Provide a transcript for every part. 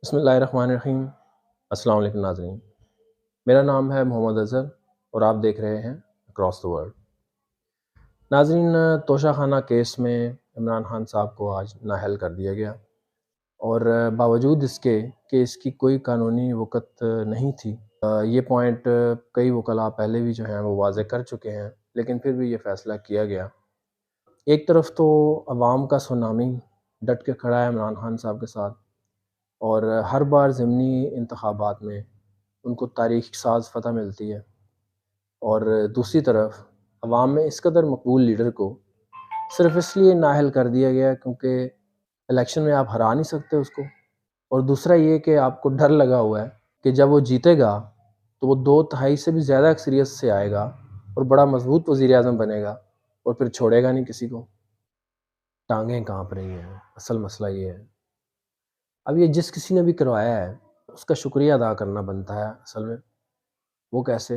بسم اللہ الرحمن الرحیم۔ السلام علیکم ناظرین، میرا نام ہے محمد اظہر اور آپ دیکھ رہے ہیں اکراس دا ورلڈ۔ ناظرین، توشہ خانہ کیس میں عمران خان صاحب کو آج نااہل کر دیا گیا، اور باوجود اس کے کہ اس کی کوئی قانونی وقت نہیں تھی۔ یہ پوائنٹ کئی وکلاء پہلے بھی جو ہیں وہ واضح کر چکے ہیں، لیکن پھر بھی یہ فیصلہ کیا گیا۔ ایک طرف تو عوام کا سونامی ڈٹ کے کھڑا ہے عمران خان صاحب کے ساتھ، اور ہر بار ضمنی انتخابات میں ان کو تاریخ ساز فتح ملتی ہے، اور دوسری طرف عوام میں اس قدر مقبول لیڈر کو صرف اس لیے نااہل کر دیا گیا کیونکہ الیکشن میں آپ ہرا نہیں سکتے اس کو، اور دوسرا یہ کہ آپ کو ڈر لگا ہوا ہے کہ جب وہ جیتے گا تو وہ 2/3 سے بھی زیادہ اکثریت سے آئے گا اور بڑا مضبوط وزیر اعظم بنے گا اور پھر چھوڑے گا نہیں کسی کو۔ ٹانگیں کانپ رہی ہیں، اصل مسئلہ یہ ہے۔ اب یہ جس کسی نے بھی کروایا ہے اس کا شکریہ ادا کرنا بنتا ہے اصل میں۔ وہ کیسے؟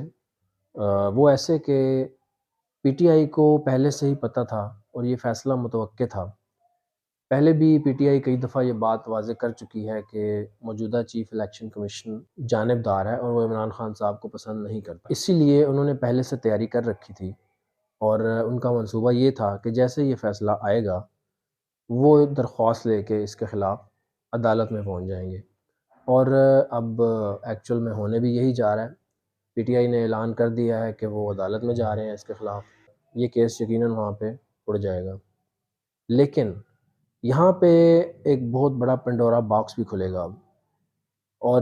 وہ ایسے کہ پی ٹی آئی کو پہلے سے ہی پتہ تھا اور یہ فیصلہ متوقع تھا۔ پہلے بھی پی ٹی آئی کئی دفعہ یہ بات واضح کر چکی ہے کہ موجودہ چیف الیکشن کمیشن جانبدار ہے اور وہ عمران خان صاحب کو پسند نہیں کرتا، اسی لیے انہوں نے پہلے سے تیاری کر رکھی تھی، اور ان کا منصوبہ یہ تھا کہ جیسے یہ فیصلہ آئے گا وہ درخواست لے کے اس کے خلاف عدالت میں پہنچ جائیں گے، اور اب ایکچول میں ہونے بھی یہی جا رہا ہے۔ پی ٹی آئی نے اعلان کر دیا ہے کہ وہ عدالت میں جا رہے ہیں اس کے خلاف۔ یہ کیس یقیناً وہاں پہ اڑ جائے گا، لیکن یہاں پہ ایک بہت بڑا پنڈورا باکس بھی کھلے گا اب، اور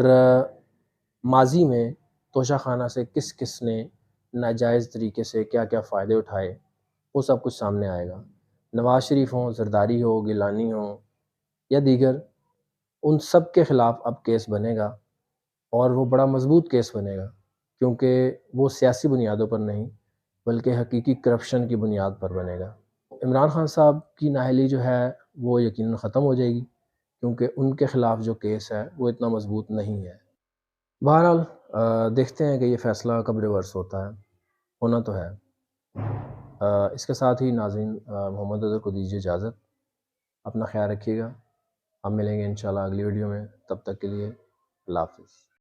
ماضی میں توشہ خانہ سے کس کس نے ناجائز طریقے سے کیا کیا فائدے اٹھائے وہ سب کچھ سامنے آئے گا۔ نواز شریف ہوں، زرداری ہو، گیلانی ہوں یا دیگر، ان سب کے خلاف اب کیس بنے گا، اور وہ بڑا مضبوط کیس بنے گا، کیونکہ وہ سیاسی بنیادوں پر نہیں بلکہ حقیقی کرپشن کی بنیاد پر بنے گا۔ عمران خان صاحب کی نااہلی جو ہے وہ یقیناً ختم ہو جائے گی، کیونکہ ان کے خلاف جو کیس ہے وہ اتنا مضبوط نہیں ہے۔ بہرحال دیکھتے ہیں کہ یہ فیصلہ کب ریورس ہوتا ہے، ہونا تو ہے۔ اس کے ساتھ ہی ناظرین، محمد اظہر کو دیجیے اجازت۔ اپنا خیال رکھیے گا، ہم ملیں گے انشاءاللہ اگلی ویڈیو میں، تب تک کے لیے اللہ حافظ۔